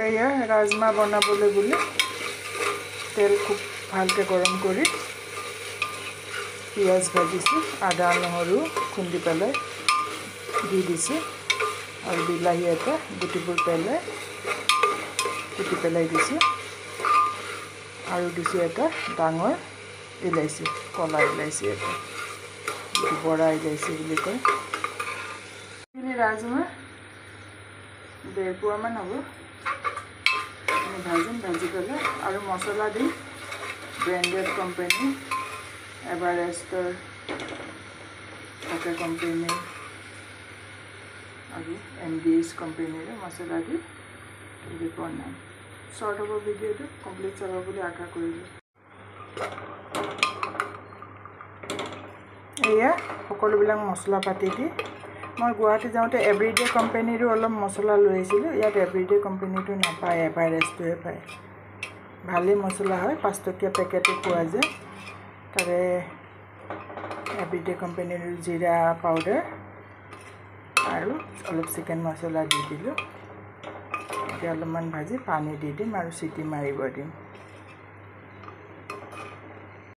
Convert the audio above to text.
এয়া ৰাজমা বনাবলৈ বুলি তেল খুব ভালকৈ গৰম কৰি পিঁয়াজ ভাজিছোঁ, আদা নহৰু খুন্দি পেলাই দি দিছোঁ আৰু বিলাহী এটা গুটিবোৰ কুটি পেলাই দিছোঁ আৰু দিছোঁ এটা ডাঙৰ ইলাচি, কলা ইলাচি এটা, বৰা ইলাচি বুলি কয়। ৰাজমা 1.5 পোৱামান হ'ব, ভাজি পেলাই আৰু মছলা দিম। ব্ৰেণ্ডেড কোম্পানী এভাৰেষ্টৰ কোম্পানী আৰু MDH কোম্পানীৰে মছলা দি বনাম। শ্বৰ্ট হ'ব ভিডিঅ'টো, কমপ্লিট চাব বুলি আশা কৰিলোঁ। এয়া সকলোবিলাক মছলা পাতি দি মই গুৱাহাটী যাওঁতে এভৰিডে কোম্পানীৰো অলপ মছলা লৈ আহিছিলোঁ। ইয়াত এভৰিডে কোম্পানীটো নাপায়, এভাৰেষ্টটোহে পায়। ভালেই মছলা হয়, 5 টকীয়া পেকেটো পোৱা যায়। তাৰে এভৰিডে কোম্পানীৰ জিৰা পাউডাৰ আৰু অলপ চিকেন মছলা দি দিলোঁ। এতিয়া অলপমান ভাজি পানী দি দিম আৰু চিটি মাৰিব দিম।